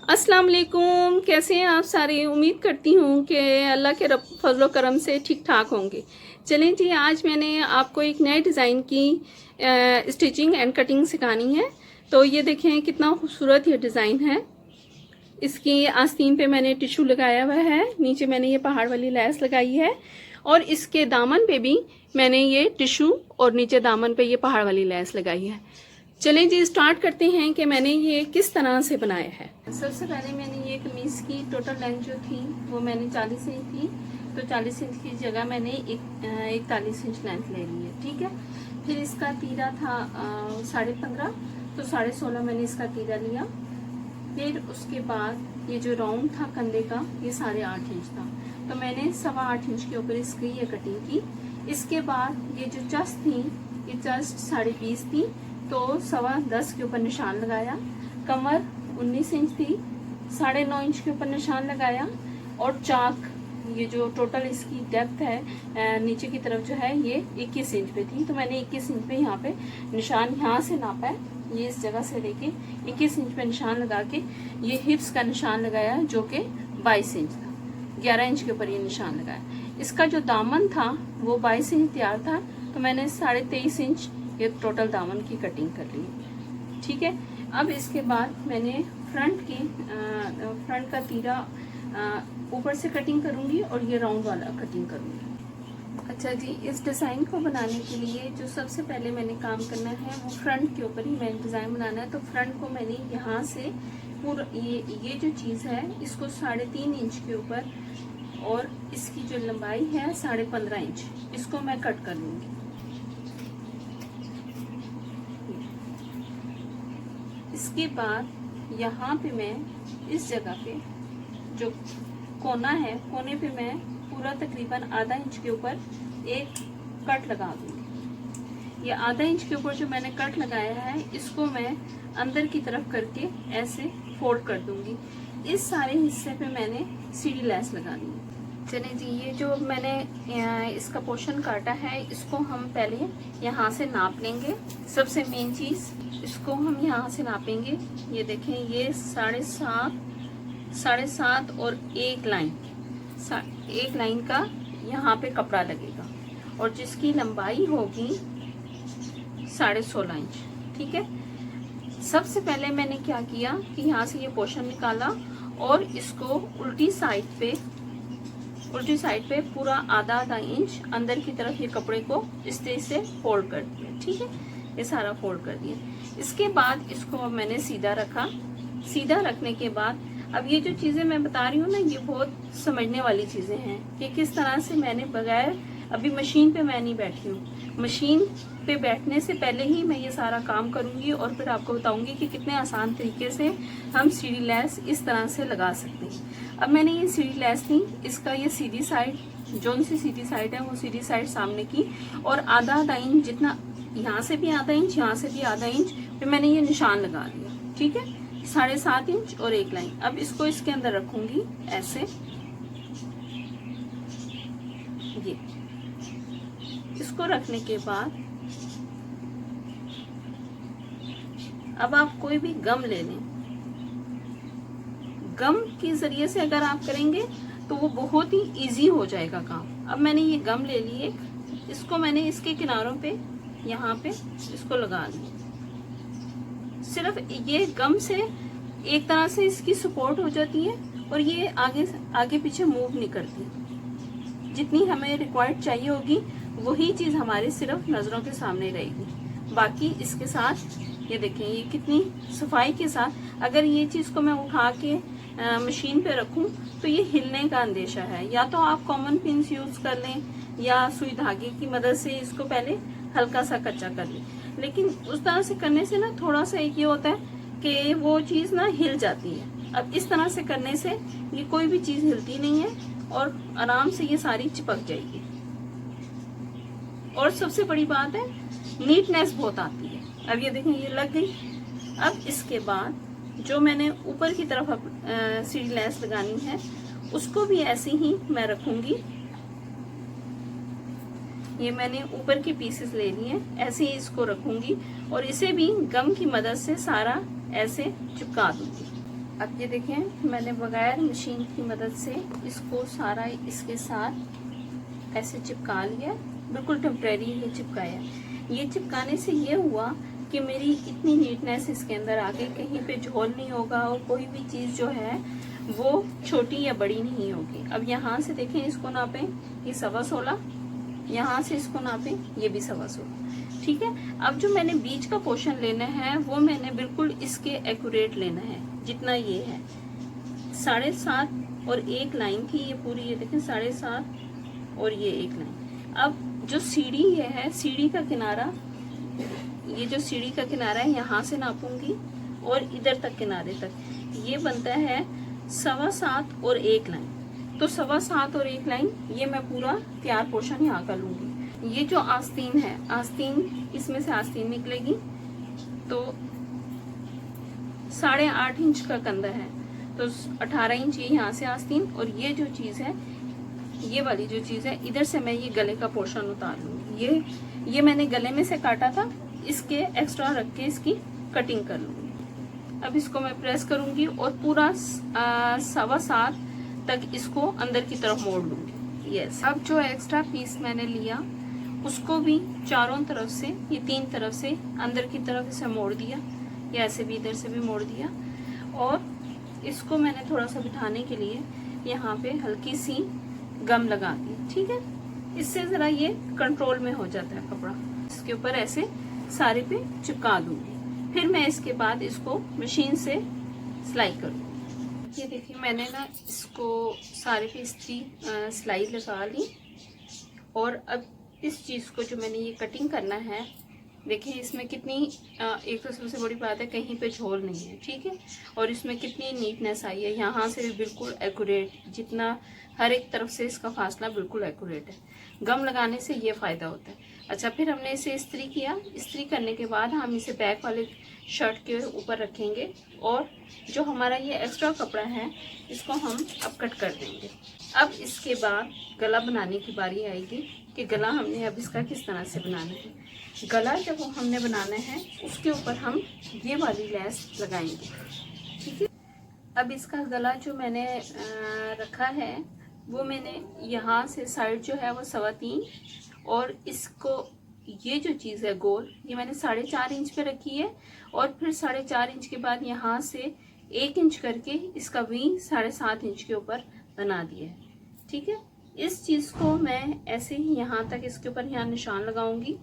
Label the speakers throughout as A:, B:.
A: अस्सलाम वालेकुम। कैसे हैं आप सारे? उम्मीद करती हूँ कि अल्लाह के फजलो करम से ठीक ठाक होंगे। चलें जी, आज मैंने आपको एक नए डिज़ाइन की स्टिचिंग एंड कटिंग सिखानी है। तो ये देखें कितना खूबसूरत ये डिज़ाइन है। इसकी आस्तीन पे मैंने टिशू लगाया हुआ है, नीचे मैंने ये पहाड़ वाली लैस लगाई है और इसके दामन पे भी मैंने ये टिशू और नीचे दामन पे ये पहाड़ वाली लैस लगाई है। चलें जी, स्टार्ट करते हैं कि मैंने ये किस तरह से बनाया है। सबसे पहले मैंने ये कमीज की टोटल लेंथ जो थी वो मैंने 40 इंच थी, तो 40 इंच की जगह मैंने 41 इंच लेंथ ले ली है। ठीक है, फिर इसका तीरा था 15.5, तो 16.5 मैंने इसका तीरा लिया। फिर उसके बाद ये जो राउंड था कंधे का ये 8.5 इंच था, तो मैंने 8.25 इंच के ऊपर इसकी ये कटिंग की। इसके बाद ये जो चस्ट थी ये चस्ट 20.5 थी, तो 10.25 के ऊपर निशान लगाया। कमर 19 इंच थी, 9.5 इंच के ऊपर निशान लगाया। और चाक ये जो टोटल इसकी डेप्थ है नीचे की तरफ जो है ये 21 इंच पे थी, तो मैंने 21 इंच पे यहाँ पे निशान यहाँ से नापा है, ये इस जगह से लेके 21 इंच पे निशान लगा के ये हिप्स का निशान लगाया जो कि 22 इंच था। 11 इंच के ऊपर ये निशान लगाया। इसका जो दामन था वो 22 इंच तैयार था, तो मैंने 23.5 इंच ये टोटल दामन की कटिंग कर ली। ठीक है, अब इसके बाद मैंने फ्रंट का तीरा ऊपर से कटिंग करूंगी और ये राउंड वाला कटिंग करूंगी। अच्छा जी, इस डिज़ाइन को बनाने के लिए जो सबसे पहले मैंने काम करना है वो फ्रंट के ऊपर ही मैंने डिज़ाइन बनाना है। तो फ्रंट को मैंने यहाँ से पूरा ये जो चीज़ है इसको 3.5 इंच के ऊपर और इसकी जो लंबाई है 15.5 इंच, इसको मैं कट कर लूँगी। इसके बाद यहाँ पे मैं इस जगह पे जो कोना है, कोने पे मैं पूरा तकरीबन आधा इंच के ऊपर एक कट लगा दूंगी। ये आधा इंच के ऊपर जो मैंने कट लगाया है इसको मैं अंदर की तरफ करके ऐसे फोल्ड कर दूंगी। इस सारे हिस्से पे मैंने सीढ़ी लैस लगा दी। चलिए जी, ये जो मैंने इसका पोर्शन काटा है इसको हम पहले यहाँ से नाप लेंगे। सबसे मेन चीज़ इसको हम यहाँ से नापेंगे। ये देखें, ये 7.5 और एक लाइन का यहाँ पे कपड़ा लगेगा और जिसकी लंबाई होगी 16.5 इंच। ठीक है, सबसे पहले मैंने क्या किया कि यहाँ से ये पोर्शन निकाला और इसको उल्टी साइड पे पूरा आधा इंच अंदर की तरफ ये कपड़े को इस तरह से फोल्ड कर दिया। ठीक है, ये सारा फोल्ड कर दिया। इसके बाद इसको अब मैंने सीधा रखा। सीधा रखने के बाद अब ये जो चीज़ें मैं बता रही हूँ ना, ये बहुत समझने वाली चीज़ें हैं कि किस तरह से मैंने बगैर अभी मशीन पे मैं नहीं बैठी हूँ। मशीन पे बैठने से पहले ही मैं ये सारा काम करूँगी और फिर आपको बताऊँगी कि कितने आसान तरीके से हम सीढ़ी लैस इस तरह से लगा सकते हैं। अब मैंने ये सीढ़ी लैस ली, इसका ये सीधी साइड, जो सी सीधी साइड है वो सीधी साइड सामने की और आधा इंच जितना, यहाँ से भी आधा इंच, यहाँ से भी आधा इंच पे मैंने ये निशान लगा दिया। ठीक है, 7.5 इंच और एक लाइन। अब इसको इसके अंदर रखूंगी ऐसे, ये इसको रखने के बाद अब आप कोई भी गम ले लें। गम के जरिए से अगर आप करेंगे तो वो बहुत ही इजी हो जाएगा काम। अब मैंने ये गम ले लिए, इसको मैंने इसके किनारों पे यहाँ पे इसको लगा दिया। सिर्फ ये गम से एक तरह से इसकी सपोर्ट हो जाती है और ये आगे पीछे मूव नहीं करती। जितनी हमें रिक्वायर्ड चाहिए होगी वही चीज़ हमारी सिर्फ नज़रों के सामने रहेगी। बाकी इसके साथ ये देखें, ये कितनी सफाई के साथ, अगर ये चीज़ को मैं उठा के मशीन पे रखूं तो ये हिलने का अंदेशा है। या तो आप कॉमन पिन्स यूज़ कर लें या सुई धागे की मदद से इसको पहले हल्का सा कच्चा कर लें, लेकिन उस तरह से करने से ना थोड़ा सा एक ये होता है कि वो चीज़ ना हिल जाती है। अब इस तरह से करने से ये कोई भी चीज़ हिलती नहीं है और आराम से ये सारी चिपक जाएगी। और सबसे बड़ी बात है, नीटनेस बहुत आती है। अब ये देखें, ये लग गई। अब इसके बाद जो मैंने ऊपर की तरफ सीढ़ी लैस लगानी है उसको भी ऐसे ही मैं रखूंगी। ये मैंने ऊपर की पीसेस ले लिए, ऐसे ही इसको रखूंगी और इसे भी गम की मदद से सारा ऐसे चिपका दूंगी। अब ये देखें, मैंने बगैर मशीन की मदद से इसको सारा इसके साथ ऐसे चिपका लिया, बिल्कुल टेम्परेरी ये चिपकाया। ये चिपकाने से ये हुआ कि मेरी इतनी नीटनेस इसके अंदर आ गई, कहीं पे झोल नहीं होगा और कोई भी चीज़ जो है वो छोटी या बड़ी नहीं होगी। अब यहाँ से देखें, इसको नापें, ये 16.25, यहाँ से इसको नापें, ये भी 16.25। ठीक है। अब जो मैंने बीच का पोर्शन लेना है वो मैंने बिल्कुल इसके एक्यूरेट लेना है, जितना ये है 7.5 और एक लाइन थी ये पूरी, ये देखें 7.5 और ये एक लाइन। अब जो सीढ़ी ये है, सीढ़ी का किनारा, ये जो सीढ़ी का किनारा है यहाँ से नापूंगी और इधर तक किनारे तक, ये बनता है 7.25 और एक लाइन। तो 7.25 और एक लाइन ये मैं पूरा तैयार पोर्शन यहाँ का लूंगी। ये जो आस्तीन है, आस्तीन इसमें से आस्तीन निकलेगी, तो 8.5 इंच का कंधा है, तो 18 इंच ये यहाँ से आस्तीन, और ये जो चीज़ है, ये वाली जो चीज़ है, इधर से मैं ये गले का पोर्शन उतार लूँगी। ये मैंने गले में से काटा था, इसके एक्स्ट्रा रख के इसकी कटिंग कर लूँगी। अब इसको मैं प्रेस करूँगी और पूरा 7.25 तक इसको अंदर की तरफ मोड़ लूँगी। यस। अब जो एक्स्ट्रा पीस मैंने लिया उसको भी चारों तरफ से, ये 3 तरफ से अंदर की तरफ इसे मोड़ दिया, या ऐसे भी इधर से भी मोड़ दिया, और इसको मैंने थोड़ा सा बिठाने के लिए यहाँ पे हल्की सी गम लगा दी। ठीक है, इससे ज़रा ये कंट्रोल में हो जाता है कपड़ा। इसके ऊपर ऐसे सारे पे चिपका दूंगी, फिर मैं इसके बाद इसको मशीन से सिलाई करूँगी। ये देखिए, मैंने ना इसको सारे पे सिलाई लगा ली, और अब इस चीज़ को जो मैंने ये कटिंग करना है, देखिए इसमें कितनी एक तो सबसे बड़ी बात है, कहीं पे झोल नहीं है। ठीक है, और इसमें कितनी नीटनेस आई है, यहाँ से भी बिल्कुल एक्यूरेट, जितना हर एक तरफ से इसका फासला बिल्कुल एक्यूरेट है। गम लगाने से ये फ़ायदा होता है। अच्छा, फिर हमने इसे इस्त्री किया। इस्त्री करने के बाद हम इसे बैक वाले शर्ट के ऊपर रखेंगे, और जो हमारा ये एक्स्ट्रा कपड़ा है इसको हम अब कट कर देंगे। अब इसके बाद गला बनाने की बारी आएगी कि गला हमने अब इसका किस तरह से बनाना है। गला जब हमने बनाना है उसके ऊपर हम ये वाली लेस लगाएंगे। ठीक है, अब इसका गला जो मैंने रखा है वो मैंने यहाँ से साइड जो है वो 3.25, और इसको ये जो चीज़ है गोल, ये मैंने 4.5 इंच पे रखी है, और फिर 4.5 इंच के बाद यहाँ से 1 इंच करके इसका वी 7.5 इंच के ऊपर बना दिया है। ठीक है, इस चीज़ को मैं ऐसे ही यहाँ तक इसके ऊपर यहाँ निशान लगाऊंगी,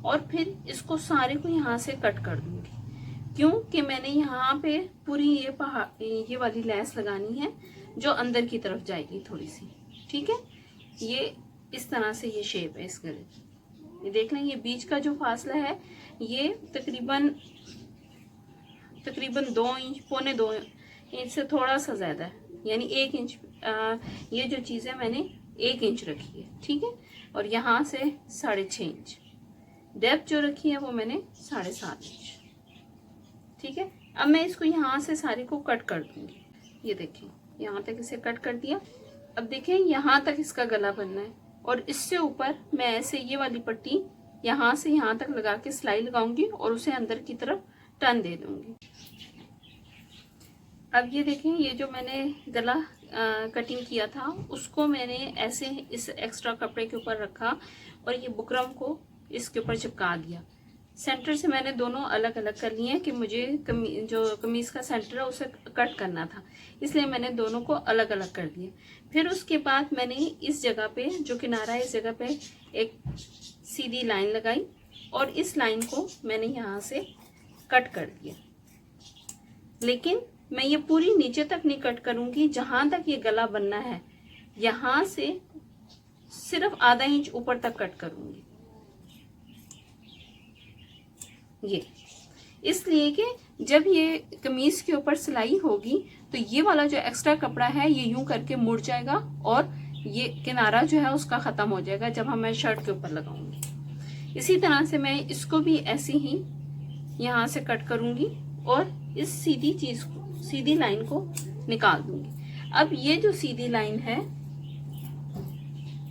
A: और फिर इसको सारे को यहाँ से कट कर दूंगी, क्योंकि मैंने यहाँ पे पूरी ये वाली लेस लगानी है जो अंदर की तरफ जाएगी थोड़ी सी। ठीक है, ये इस तरह से ये शेप है इस गले की। ये देख लें, ये बीच का जो फासला है ये तकरीबन 2 इंच, पौने 2 इंच से थोड़ा सा ज़्यादा है, यानी 1 इंच। ये जो चीज़ है मैंने 1 इंच रखी है। ठीक है, और यहाँ से 6.5 इंच डेप्थ जो रखी है वो मैंने 7.5 इंच। ठीक है, अब मैं इसको यहाँ से सारे को कट कर दूंगी। ये देखिए, यहाँ तक इसे कट कर दिया। अब देखें, यहाँ तक इसका गला बनना है, और इससे ऊपर मैं ऐसे ये वाली पट्टी यहाँ से यहाँ तक लगा के सिलाई लगाऊंगी और उसे अंदर की तरफ टर्न दे दूंगी। अब ये देखें, ये जो मैंने गला कटिंग किया था उसको मैंने ऐसे इस एक्स्ट्रा कपड़े के ऊपर रखा, और ये बुकरम को इसके ऊपर चिपका दिया। सेंटर से मैंने दोनों अलग अलग कर लिए कि मुझे जो कमीज़ का सेंटर है उसे कट करना था, इसलिए मैंने दोनों को अलग अलग कर दिया। फिर उसके बाद मैंने इस जगह पे जो किनारा है, इस जगह पे एक सीधी लाइन लगाई, और इस लाइन को मैंने यहाँ से कट कर दिया। लेकिन मैं ये पूरी नीचे तक नहीं कट करूँगी, जहाँ तक ये गला बनना है यहाँ से सिर्फ आधा इंच ऊपर तक कट करूँगी। ये इसलिए कि जब ये कमीज के ऊपर सिलाई होगी तो ये वाला जो एक्स्ट्रा कपड़ा है ये यूं करके मुड़ जाएगा, और ये किनारा जो है उसका खत्म हो जाएगा जब हम मैं शर्ट के ऊपर लगाऊंगी। इसी तरह से मैं इसको भी ऐसे ही यहाँ से कट करूंगी, और इस सीधी लाइन को निकाल दूंगी। अब ये जो सीधी लाइन है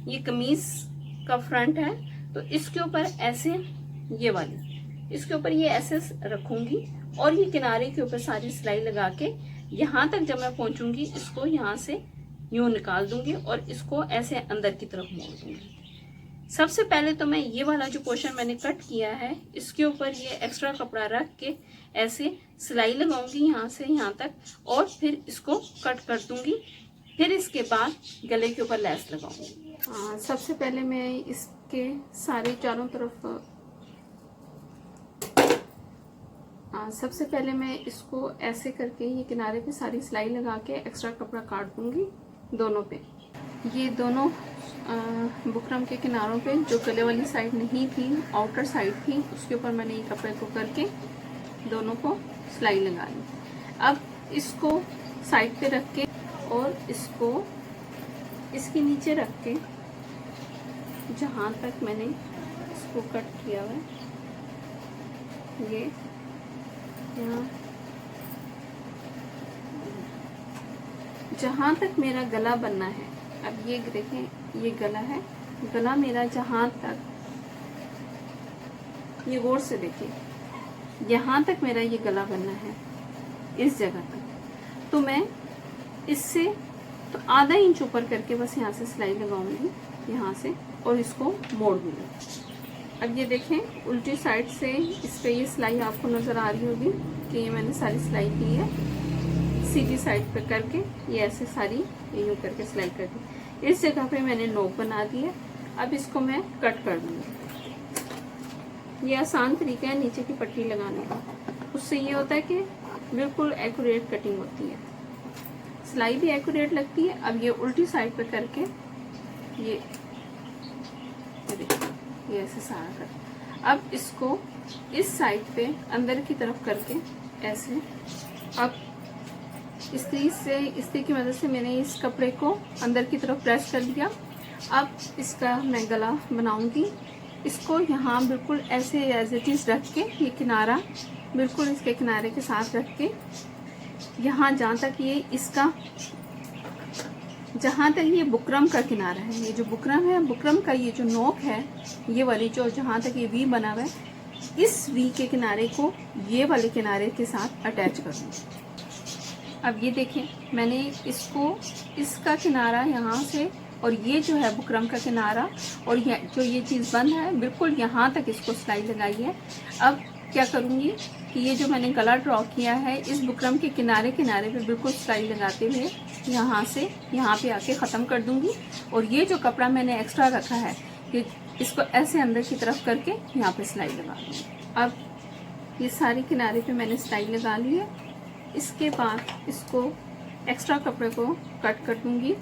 A: ये कमीज का फ्रंट है, तो इसके ऊपर ऐसे ये वाली, इसके ऊपर ये ऐसे रखूंगी, और ये किनारे के ऊपर सारी सिलाई लगा के यहाँ तक जब मैं पहुँचूंगी इसको यहाँ से यूँ निकाल दूंगी और इसको ऐसे अंदर की तरफ मोड़ दूंगी। सबसे पहले तो मैं ये वाला जो पोर्शन मैंने कट किया है इसके ऊपर ये एक्स्ट्रा कपड़ा रख के ऐसे सिलाई लगाऊंगी यहाँ से यहाँ तक, और फिर इसको कट कर दूंगी। फिर इसके बाद गले के ऊपर लेस लगाऊंगी। सबसे पहले मैं इसके सारे चारों तरफ सबसे पहले मैं इसको ऐसे करके ये किनारे पे सारी सिलाई लगा के एक्स्ट्रा कपड़ा काट दूंगी दोनों पे। ये दोनों बुकरम के किनारों पे जो गले वाली साइड नहीं थी, आउटर साइड थी, उसके ऊपर मैंने ये कपड़े को करके दोनों को सिलाई लगा ली। अब इसको साइड पे रख के और इसको इसके नीचे रख के जहाँ तक मैंने इसको कट किया हुआ है ये यहाँ, जहाँ तक मेरा गला बनना है, अब ये देखें ये गला है, गला मेरा जहाँ तक, ये गौर से देखें, यहाँ तक मेरा ये गला बनना है इस जगह तक, तो मैं इससे तो आधा इंच ऊपर करके बस यहाँ से सिलाई लगाऊंगी यहाँ से और इसको मोड़ दूंगी। अब ये देखें उल्टी साइड से इस पे ये सिलाई आपको नज़र आ रही होगी कि ये मैंने सारी सिलाई की है, सीधी साइड पे करके ये ऐसे सारी यूँ करके सिलाई कर दी। इस जगह पे मैंने नोक बना दी है। अब इसको मैं कट कर दूंगी। ये आसान तरीका है नीचे की पट्टी लगाने का, उससे ये होता है कि बिल्कुल एक्यूरेट कटिंग होती है, सिलाई भी एक्यूरेट लगती है। अब ये उल्टी साइड पे करके ये ये ऐसे सारा कर, अब इसको इस साइड पे अंदर की तरफ करके ऐसे, अब इस्त्री की मदद से मैंने इस कपड़े को अंदर की तरफ प्रेस कर दिया। अब इसका मैं गला बनाऊंगी। इसको यहाँ बिल्कुल ऐसे एज इट इज रख के, ये किनारा बिल्कुल इसके किनारे के साथ रख के, यहाँ जहाँ तक ये इसका, जहाँ तक ये बुकरम का किनारा है, ये जो बुकरम है, बुकरम का ये जो नोक है, ये वाली जो जहाँ तक ये वी बना हुआ है, इस वी के किनारे को ये वाले किनारे के साथ अटैच करूँगी। अब ये देखें मैंने इसको, इसका किनारा यहाँ से और ये जो है बुकरम का किनारा और जो ये चीज़ बंद है बिल्कुल यहाँ तक इसको सिलाई लगाई है। अब क्या करूँगी कि ये जो मैंने गला ड्रॉ किया है इस बुकरम के किनारे किनारे पे बिल्कुल सिलाई लगाते हुए यहाँ से यहाँ पे आके ख़त्म कर दूँगी। और ये जो कपड़ा मैंने एक्स्ट्रा रखा है ये इसको ऐसे अंदर की तरफ करके यहाँ पे सिलाई लगा दूँगी। अब ये सारे किनारे पे मैंने सिलाई लगा ली है। इसके बाद इसको एक्स्ट्रा कपड़े को कट कर दूँगी।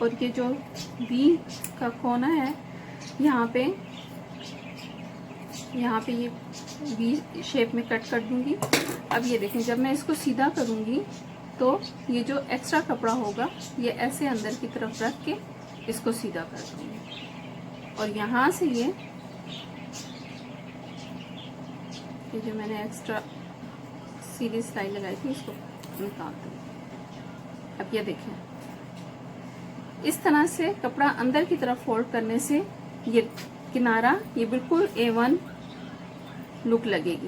A: और ये जो वी का कोना है यहाँ पे ये वी शेप में कट कर दूंगी। अब ये देखें जब मैं इसको सीधा करूंगी तो ये जो एक्स्ट्रा कपड़ा होगा ये ऐसे अंदर की तरफ रख के इसको सीधा कर दूंगी। और यहाँ से ये जो मैंने एक्स्ट्रा सीधी सिलाई लगाई थी इसको निकाल दूंगी। अब ये देखें इस तरह से कपड़ा अंदर की तरफ फोल्ड करने से ये किनारा ये बिल्कुल A1 लुक लगेगी।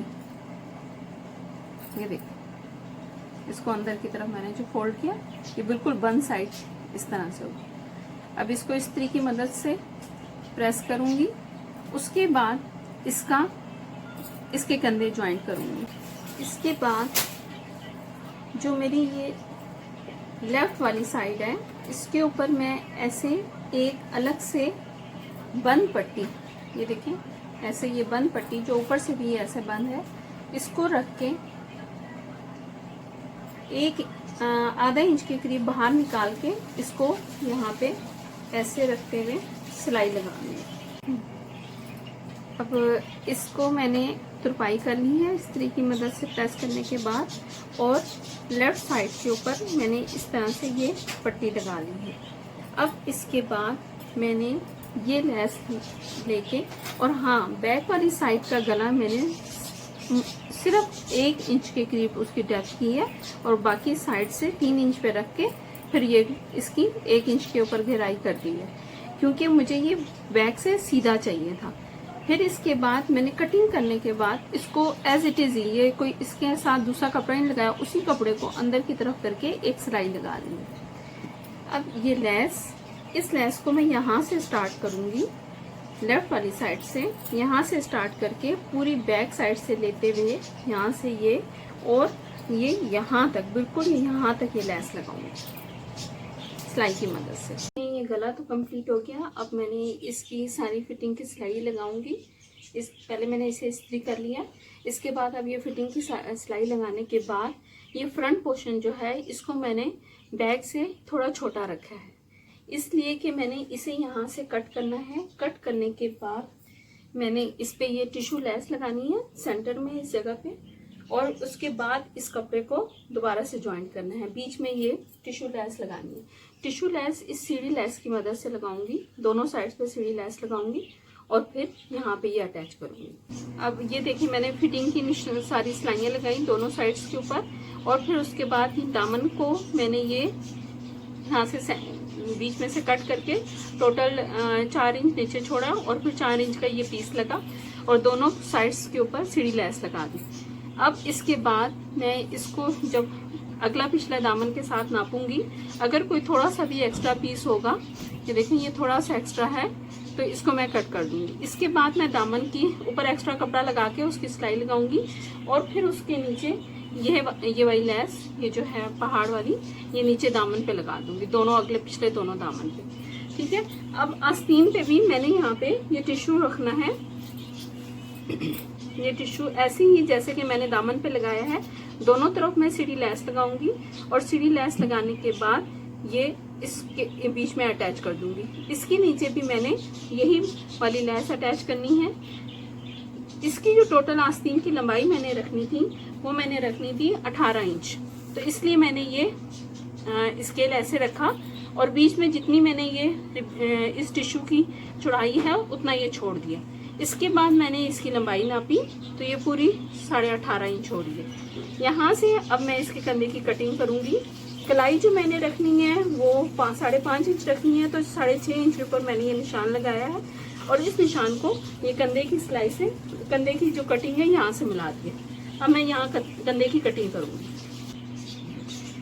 A: ये देखिए इसको अंदर की तरफ मैंने जो फोल्ड किया ये बिल्कुल बंद साइड इस तरह से होगी। अब इसको इस्त्री की मदद से प्रेस करूंगी। उसके बाद इसके कंधे ज्वाइंट करूंगी। इसके बाद जो मेरी ये लेफ्ट वाली साइड है इसके ऊपर मैं ऐसे एक अलग से बंद पट्टी, ये देखें ऐसे ये बंद पट्टी जो ऊपर से भी ऐसे बंद है, इसको रख के एक आधा इंच के करीब बाहर निकाल के इसको यहाँ पे ऐसे रखते हुए सिलाई लगाऊंगी। अब इसको मैंने तुरपाई कर ली है इस्त्री की मदद से प्रेस करने के बाद, और लेफ्ट साइड के ऊपर मैंने इस तरह से ये पट्टी लगा ली है। अब इसके बाद मैंने ये लेस लेके, और हाँ बैक वाली साइड का गला मैंने सिर्फ 1 इंच के करीब उसकी डेप्थ की है और बाकी साइड से 3 इंच पे रख के फिर ये इसकी 1 इंच के ऊपर गहराई कर दी है, क्योंकि मुझे ये बैक से सीधा चाहिए था। फिर इसके बाद मैंने कटिंग करने के बाद इसको एज इट इज, ये कोई इसके साथ दूसरा कपड़ा नहीं लगाया, उसी कपड़े को अंदर की तरफ करके एक सिलाई लगा ली। अब ये लेस, इस लेस को मैं यहाँ से स्टार्ट करूंगी, लेफ्ट वाली साइड से, यहाँ से स्टार्ट करके पूरी बैक साइड से लेते हुए यहाँ से ये और ये यहाँ तक, बिल्कुल यहाँ तक ये लेस लगाऊंगी सिलाई की मदद से। ये गला तो कंप्लीट हो गया। अब मैंने इसकी सारी फिटिंग की सिलाई लगाऊंगी। इस पहले मैंने इसे इस्त्री कर लिया। इसके बाद अब ये फिटिंग की सिलाई लगाने के बाद ये फ्रंट पोर्शन जो है इसको मैंने बैक से थोड़ा छोटा रखा है, इसलिए कि मैंने इसे यहाँ से कट करना है। कट करने के बाद मैंने इस पे ये टिश्यू लेस लगानी है सेंटर में इस जगह पे, और उसके बाद इस कपड़े को दोबारा से ज्वाइंट करना है। बीच में ये टिश्यू लेस लगानी है। टिश्यू लेस इस सीढ़ी लेस की मदद से लगाऊंगी, दोनों साइड्स पे सीढ़ी लेस लगाऊंगी और फिर यहाँ पे ये अटैच करूंगी। अब ये देखिए मैंने फिटिंग की सारी सिलाइयाँ लगाई दोनों साइड्स के ऊपर, और फिर उसके बाद दामन को मैंने ये यहाँ से बीच में से कट करके टोटल 4 इंच नीचे छोड़ा और फिर 4 इंच का ये पीस लगा और दोनों साइड्स के ऊपर सीढ़ी लेस लगा दी। अब इसके बाद मैं इसको जब अगला पिछला दामन के साथ नापूंगी, अगर कोई थोड़ा सा भी एक्स्ट्रा पीस होगा, ये देखें ये थोड़ा सा एक्स्ट्रा है, तो इसको मैं कट कर दूंगी। इसके बाद मैं दामन की ऊपर एक्स्ट्रा कपड़ा लगा के उसकी सिलाई लगाऊंगी और फिर उसके नीचे ये वाली लेस, ये जो है पहाड़ वाली, ये नीचे दामन पे लगा दूंगी, दोनों अगले पिछले दोनों दामन पे। ठीक है। अब आस्तीन पे भी मैंने यहाँ पे ये टिश्यू रखना है। ये टिश्यू ऐसे ही जैसे कि मैंने दामन पे लगाया है, दोनों तरफ मैं सीढ़ी लेस लगाऊंगी और सीढ़ी लेस लगाने के बाद ये इसके बीच में अटैच कर दूंगी। इसके नीचे भी मैंने यही वाली लेस अटैच करनी है। इसकी जो टोटल आस्तीन की लंबाई मैंने रखनी थी वो मैंने रखनी थी 18 इंच, तो इसलिए मैंने ये स्केल ऐसे रखा और बीच में जितनी मैंने ये इस टिश्यू की चौड़ाई है उतना ये छोड़ दिया। इसके बाद मैंने इसकी लंबाई नापी तो ये पूरी 18.5 इंच हो रही है। यहाँ से अब मैं इसके कंधे की कटिंग करूंगी। कलाई जो मैंने रखनी है वो 5.5 इंच रखनी है, तो 6.5 इंच के ऊपर मैंने ये निशान लगाया है और इस निशान को ये कंधे की सिलाई से, कंधे की जो कटिंग है यहाँ से मिला दी है। अब मैं यहाँ कंधे की कटिंग करूंगी।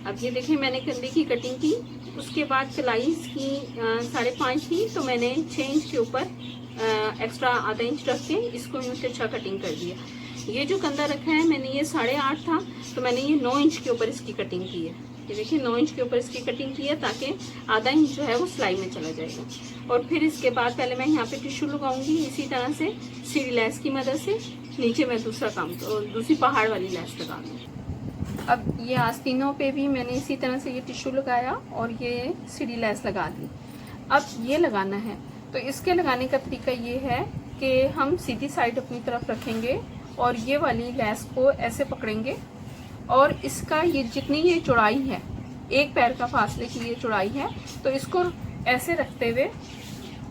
A: अब ये देखिए मैंने कंधे की कटिंग की, उसके बाद कलाई की 5.5 थी तो मैंने 6 इंच के ऊपर एक्स्ट्रा आधा इंच रख के इसको यूँ तिरछा कटिंग कर दिया। ये जो कंधा रखा है मैंने ये 8.5 था तो मैंने ये 9 इंच के ऊपर इसकी कटिंग की है। ये देखिए 9 इंच के ऊपर इसकी कटिंग की है ताकि आधा इंच जो है वो सिलाई में चला जाएगा। और फिर इसके बाद पहले मैं यहाँ पे टिश्यू लगाऊंगी इसी तरह से सीढ़ी लेस की मदद से, नीचे मैं दूसरी पहाड़ वाली लेस लगा दूँगी। अब ये आस्तीनों पे भी मैंने इसी तरह से ये टिश्यू लगाया और ये सीढ़ी लेस लगा दी। अब ये लगाना है तो इसके लगाने का तरीका ये है कि हम सीधी साइड अपनी तरफ रखेंगे और ये वाली लेस को ऐसे पकड़ेंगे और इसका ये जितनी ये चौड़ाई है, एक पैर का फासले की ये चौड़ाई है, तो इसको ऐसे रखते हुए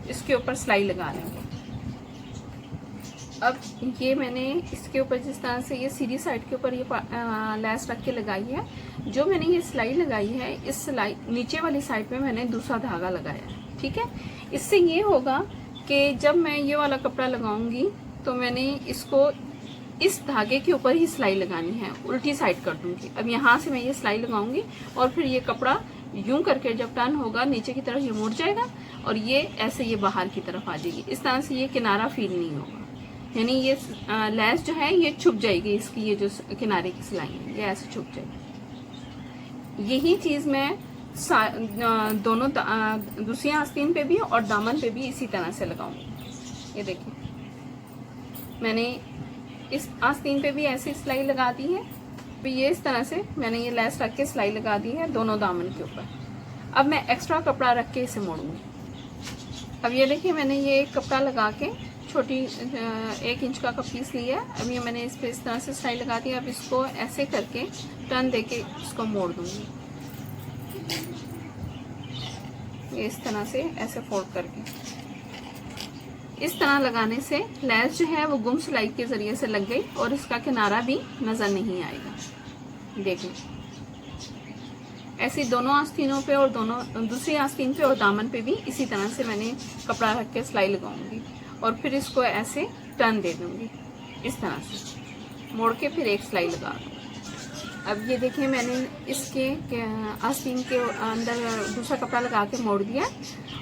A: इसके ऊपर सिलाई लगा लेंगे। अब ये मैंने इसके ऊपर जिस तरह से ये सीधी साइड के ऊपर ये लेस रख के लगाई है, जो मैंने ये सिलाई लगाई है इस सिलाई नीचे वाली साइड पे मैंने दूसरा धागा लगाया है। ठीक है। इससे ये होगा कि जब मैं ये वाला कपड़ा लगाऊंगी तो मैंने इसको इस धागे के ऊपर ही सिलाई लगानी है, उल्टी साइड कर दूंगी। अब यहाँ से मैं ये सिलाई लगाऊंगी और फिर ये कपड़ा यूं करके जब टर्न होगा नीचे की तरफ ये मुड़ जाएगा और ये ऐसे ये बाहर की तरफ आ जाएगी। इस तरह से ये किनारा फील नहीं होगा, यानी ये लेस जो है ये छुप जाएगी, इसकी ये जो किनारे की सिलाई है ये ऐसे छुप जाएगी। यही चीज़ मैं दोनों दूसरी आस्तीन पे भी और दामन पे भी इसी तरह से लगाऊंगी। ये देखिए मैंने इस आस्तीन पे भी ऐसी सिलाई लगा दी है, तो ये इस तरह से मैंने ये लेस रख के सिलाई लगा दी है दोनों दामन के ऊपर। अब मैं एक्स्ट्रा कपड़ा रख के इसे मोड़ूंगी। अब ये देखिए मैंने ये कपड़ा लगा के छोटी 1 इंच का पीस लिया है। अब ये मैंने इस पे इस तरह से सिलाई लगा दी। अब इसको ऐसे करके टर्न देके इसको मोड़ दूंगी, ये इस तरह से ऐसे फोल्ड करके। इस तरह लगाने से लेस जो है वो गुम सिलाई के जरिए से लग गई और इसका किनारा भी नजर नहीं आएगा। देखिए ऐसी दोनों आस्तीनों पे और दोनों दूसरी आस्तीन पे और दामन पे भी इसी तरह से मैंने कपड़ा रख के सिलाई लगाऊंगी। और फिर इसको ऐसे टर्न दे दूँगी, इस तरह से मोड़ के फिर एक सिलाई लगा दूँगी। अब ये देखिए मैंने इसके आस्तीन के अंदर दूसरा कपड़ा लगा के मोड़ दिया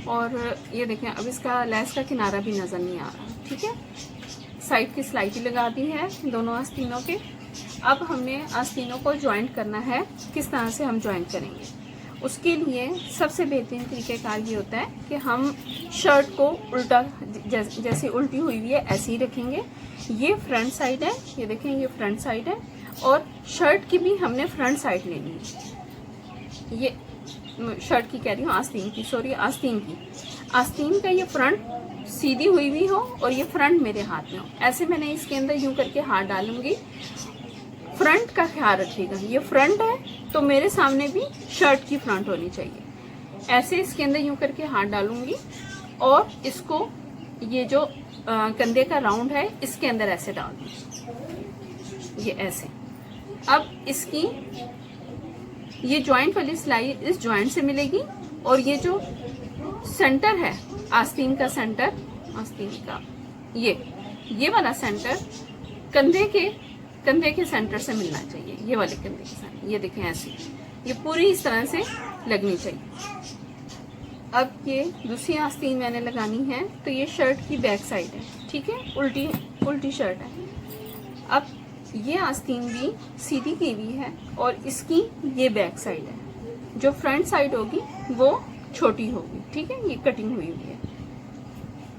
A: और ये देखें अब इसका लेस का किनारा भी नज़र नहीं आ रहा। ठीक है, साइड की सिलाई भी लगा दी है दोनों आस्तीनों के। अब हमने आस्तीनों को जॉइंट करना है। किस तरह से हम जॉइंट करेंगे, उसके लिए सबसे बेहतरीन तरीक़ेकार ये होता है कि हम शर्ट को उल्टा जैसे उल्टी हुई हुई है ऐसे ही रखेंगे। ये फ्रंट साइड है, ये देखें ये फ्रंट साइड है और शर्ट की भी हमने फ्रंट साइड लेनी है। ये शर्ट की कह रही हूँ, आस्तीन की, सॉरी आस्तीन की। आस्तीन का ये फ्रंट सीधी हुई हुई हो और ये फ्रंट मेरे हाथ में हो। ऐसे मैंने इसके अंदर यूं करके हाथ डालूंगी। फ्रंट का ख्याल रखिएगा, ये फ्रंट है तो मेरे सामने भी शर्ट की फ्रंट होनी चाहिए। ऐसे इसके अंदर यूं करके हाथ डालूंगी और इसको ये जो कंधे का राउंड है इसके अंदर ऐसे डाल दूंगी, ये ऐसे। अब इसकी ये जॉइंट वाली सिलाई इस जॉइंट से मिलेगी और ये जो सेंटर है आस्तीन का सेंटर, आस्तीन का ये वाला सेंटर कंधे के सेंटर से मिलना चाहिए। ये वाले कंधे के सेंटर, ये देखें ऐसे, ये पूरी इस तरह से लगनी चाहिए। अब ये दूसरी आस्तीन मैंने लगानी है तो ये शर्ट की बैक साइड है। ठीक है, उल्टी शर्ट है। अब ये आस्तीन भी सीधी की हुई है और इसकी ये बैक साइड है। जो फ्रंट साइड होगी वो छोटी होगी। ठीक है, ये कटिंग हुई हुई है।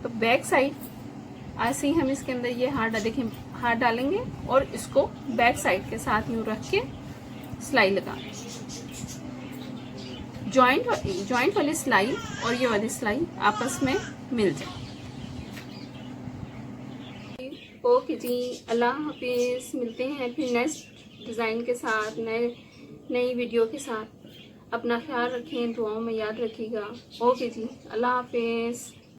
A: तो बैक साइड ऐसे ही हम इसके अंदर ये हाथ डालेंगे और इसको बैक साइड के साथ यूं रख के सिलाई लगा, जॉइंट वाली सिलाई और ये वाली सिलाई आपस में मिल जाए। ओके जी, अल्लाह हाफिज़। मिलते हैं फिर नेक्स्ट डिज़ाइन के साथ, नई वीडियो के साथ। अपना ख्याल रखें, दुआओं में याद रखिएगा। ओके जी, अल्लाह हाफिज़।